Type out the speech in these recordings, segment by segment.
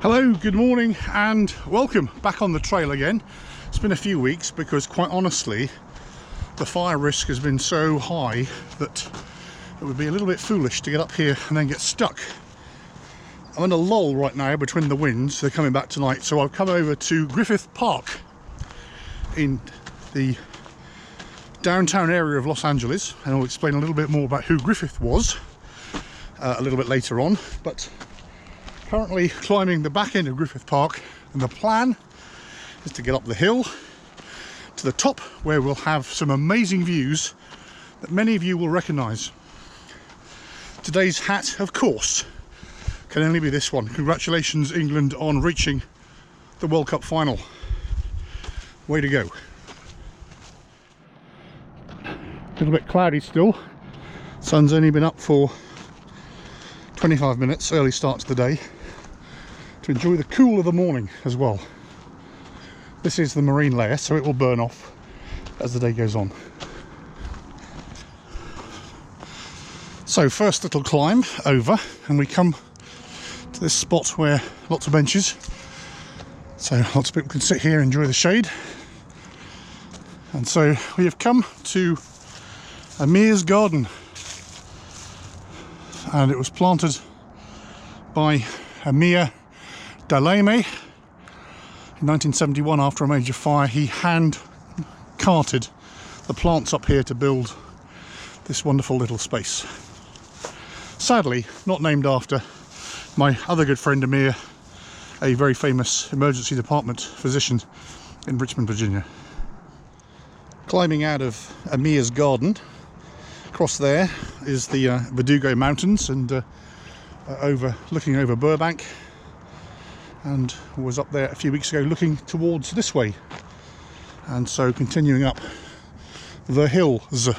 Hello, good morning and welcome back on the trail again. It's been a few weeks because quite honestly the fire risk has been so high that it would be a little bit foolish to get up here and then get stuck. I'm in a lull right now between the winds. They're coming back tonight, so I've come over to Griffith Park in the downtown area of Los Angeles, and I'll explain a little bit more about who Griffith was a little bit later on. But currently climbing the back end of Griffith Park, and the plan is to get up the hill to the top where we'll have some amazing views that many of you will recognise. Today's hat, of course, can only be this one. Congratulations England on reaching the World Cup final. Way to go. A little bit cloudy still. Sun's only been up for 25 minutes, early start to the day, to enjoy the cool of the morning as well. This is the marine layer, so it will burn off as the day goes on. So first little climb over, and we come to this spot where lots of benches, so lots of people can sit here and enjoy the shade. And so we have come to Amir's garden, and it was planted by Amir Daleme in 1971 after a major fire. He hand carted the plants up here to build this wonderful little space. Sadly not named after my other good friend Amir, a very famous emergency department physician in Richmond, Virginia. Climbing out of Amir's garden, across there is the Verdugo Mountains, and looking over Burbank, and was up there a few weeks ago looking towards this way, and so continuing up the hills.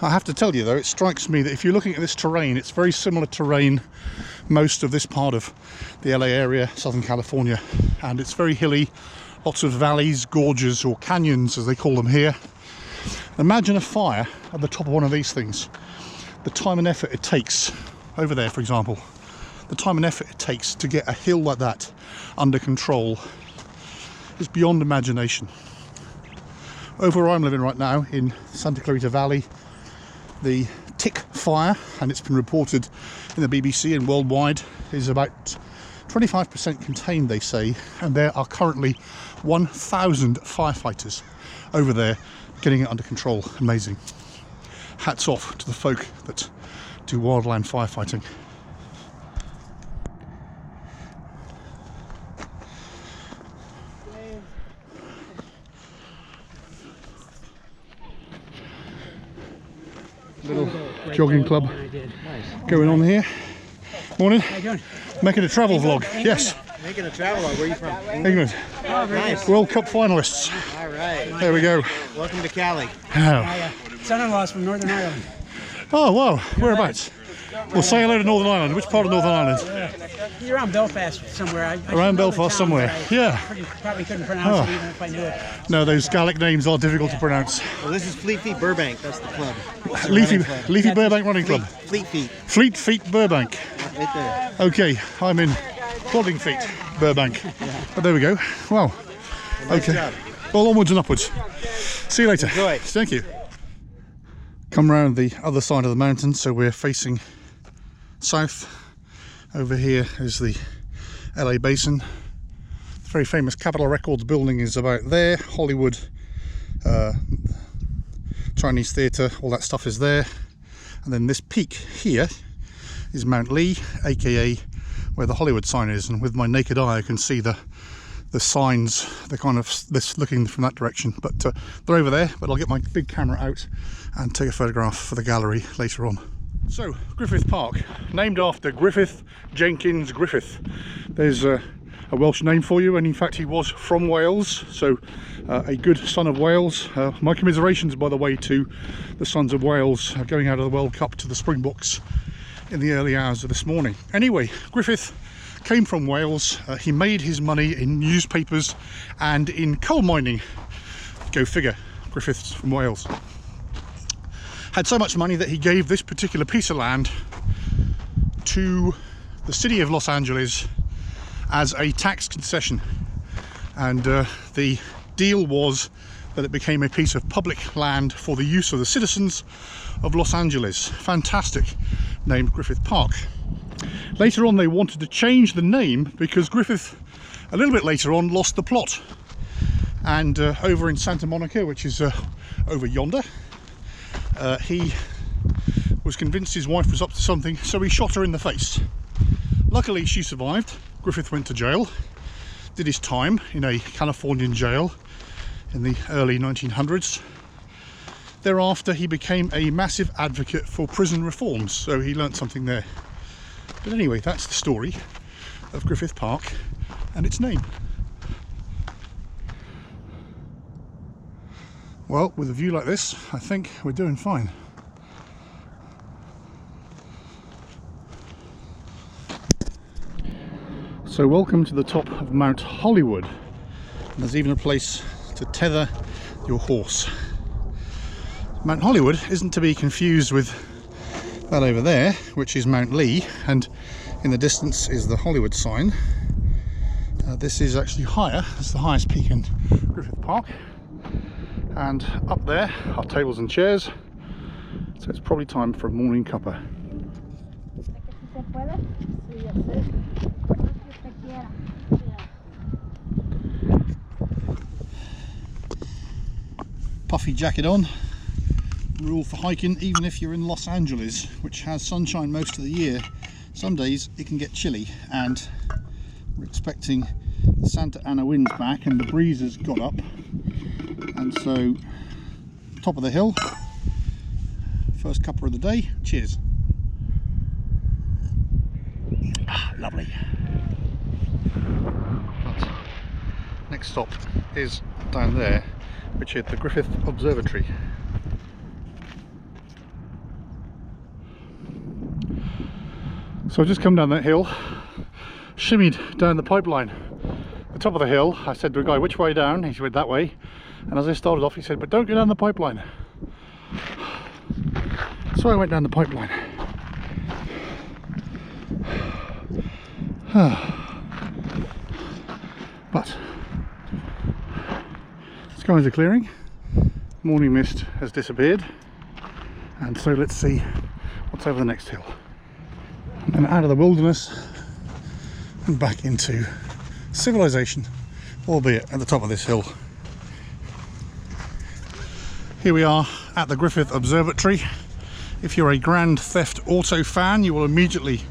I have to tell you though, it strikes me that if you're looking at this terrain, it's very similar terrain most of this part of the LA area, Southern California, and it's very hilly, lots of valleys, gorges, or canyons as they call them here. Imagine a fire at the top of one of these things. The time and effort it takes, over there for example, the time and effort it takes to get a hill like that under control is beyond imagination. Over where I'm living right now in Santa Clarita Valley, the tick fire, and it's been reported in the BBC and worldwide, is about 25% contained, they say, and there are currently 1,000 firefighters over there getting it under control. Amazing. Hats off to the folk that do wildland firefighting. Little jogging club going on here. Morning. How you doing? Making a travel vlog. Yes. Making a travel vlog. Where are you from? England. Oh, nice. World Cup finalists. All right. There we go. Welcome to Cali. Oh, Son-in-law's from Northern Ireland. oh wow. Whereabouts? Well, say hello to Northern Ireland. Which part of Northern Ireland? You're around Belfast somewhere. I should Around know the Belfast town, somewhere. but I Yeah. Probably couldn't pronounce it even if I knew it. No, those Gaelic names are difficult to pronounce. Well, this is Fleet Feet Burbank. That's the club. It's the Leafy running club. Leafy Burbank Running Club. Fleet Feet. Fleet Feet Burbank. Right there. Okay, I'm in Plodding Feet Burbank. But there we go. Wow. Nice Okay. job. Well, onwards and upwards. See you later. Enjoy. Thank you. Come round the other side of the mountain, so we're facing south. Over here is the LA Basin. The very famous Capitol Records building is about there. Hollywood, Chinese theatre, all that stuff is there. And then this peak here is Mount Lee, aka where the Hollywood sign is, and with my naked eye I can see the signs. They're kind of this looking from that direction, but they're over there. But I'll get my big camera out and take a photograph for the gallery later on. So, Griffith Park, named after Griffith Jenkins Griffith. There's a Welsh name for you, and in fact he was from Wales, so a good son of Wales. My commiserations, by the way, to the sons of Wales going out of the World Cup to the Springboks in the early hours of this morning. Anyway, Griffith came from Wales. He made his money in newspapers and in coal mining. Go figure, Griffith's from Wales. Had so much money that he gave this particular piece of land to the city of Los Angeles as a tax concession, and the deal was that it became a piece of public land for the use of the citizens of Los Angeles. Fantastic, named Griffith Park. Later on they wanted to change the name because Griffith, a little bit later on, lost the plot, and over in Santa Monica, which is over yonder, he was convinced his wife was up to something, so he shot her in the face. Luckily she survived. Griffith went to jail, did his time in a Californian jail in the early 1900s. Thereafter he became a massive advocate for prison reforms, so he learnt something there. But anyway, that's the story of Griffith Park and its name. Well, with a view like this, I think we're doing fine. So welcome to the top of Mount Hollywood. And there's even a place to tether your horse. Mount Hollywood isn't to be confused with that over there, which is Mount Lee, and in the distance is the Hollywood sign. This is actually higher, it's the highest peak in Griffith Park, and up there are tables and chairs, so it's probably time for a morning cuppa. Puffy jacket on. Rule for hiking, even if you're in Los Angeles, which has sunshine most of the year, some days it can get chilly, and we're expecting the Santa Ana winds back and the breeze has got up, and so top of the hill, first cuppa of the day. Cheers. Lovely. But next stop is down there, which is the Griffith Observatory. So I've just come down that hill, shimmied down the pipeline. The top of the hill, I said to a guy, which way down? He went that way. And as I started off, he said, but don't go down the pipeline. So I went down the pipeline. But skies are clearing, morning mist has disappeared, and so let's see what's over the next hill. And out of the wilderness and back into civilization, albeit at the top of this hill. Here we are at the Griffith Observatory. If you're a Grand Theft Auto fan, you will immediately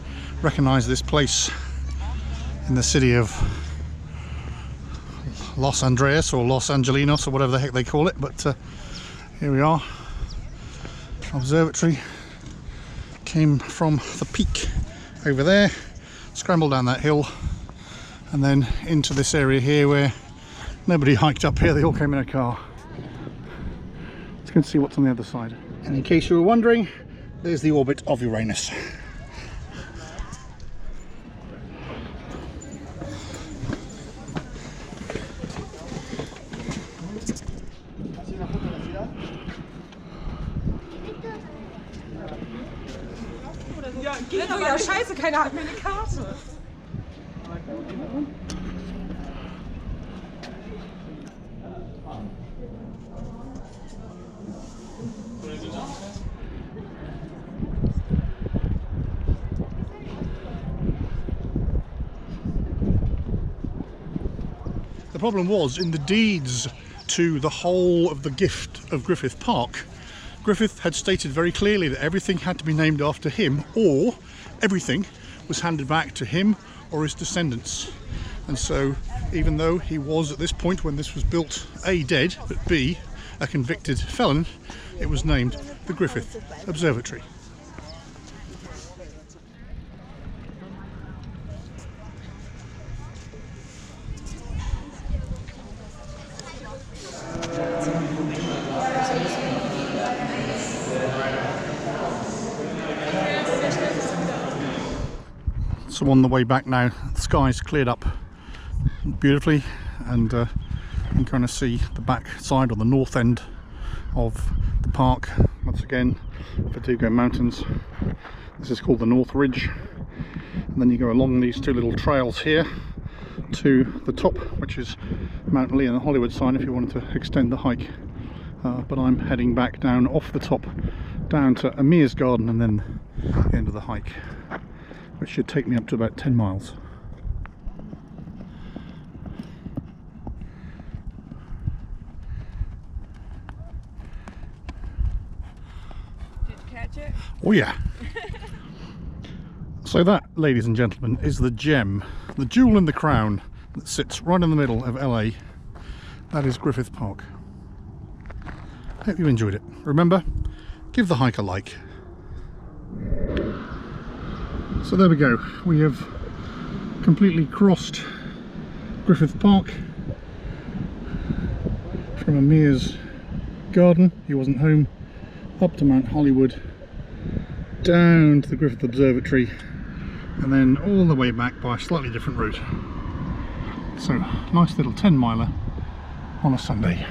recognize this place in the city of Los Andreas or Los Angelinos or whatever the heck they call it. But here we are. Observatory came from the peak over there, scrambled down that hill, and then into this area here where nobody hiked up here, they all came in a car. Let's go and see what's on the other side. And in case you were wondering, there's the orbit of Uranus. Oh ja, scheiße, keiner hat mir eine Karte. The problem was in the deeds to the whole of the gift of Griffith Park, Griffith had stated very clearly that everything had to be named after him, or everything was handed back to him or his descendants. And so, even though he was at this point when this was built A, dead, but B, a convicted felon, it was named the Griffith Observatory. So on the way back now, the sky's cleared up beautifully, and you can kind of see the back side or the north end of the park. Once again, Verdugo Mountains. This is called the North Ridge. and then you go along these two little trails here to the top, which is Mount Lee and the Hollywood sign if you wanted to extend the hike. But I'm heading back down off the top down to Amir's garden and then the end of the hike, which should take me up to about 10 miles. Did you catch it? Oh yeah. So that, ladies and gentlemen, is the gem, the jewel in the crown that sits right in the middle of LA. That is Griffith Park. Hope you enjoyed it. Remember, give the hike a like. So there we go. We have completely crossed Griffith Park from Amir's garden, he wasn't home, up to Mount Hollywood, down to the Griffith Observatory, and then all the way back by a slightly different route. So, nice little 10 miler on a Sunday.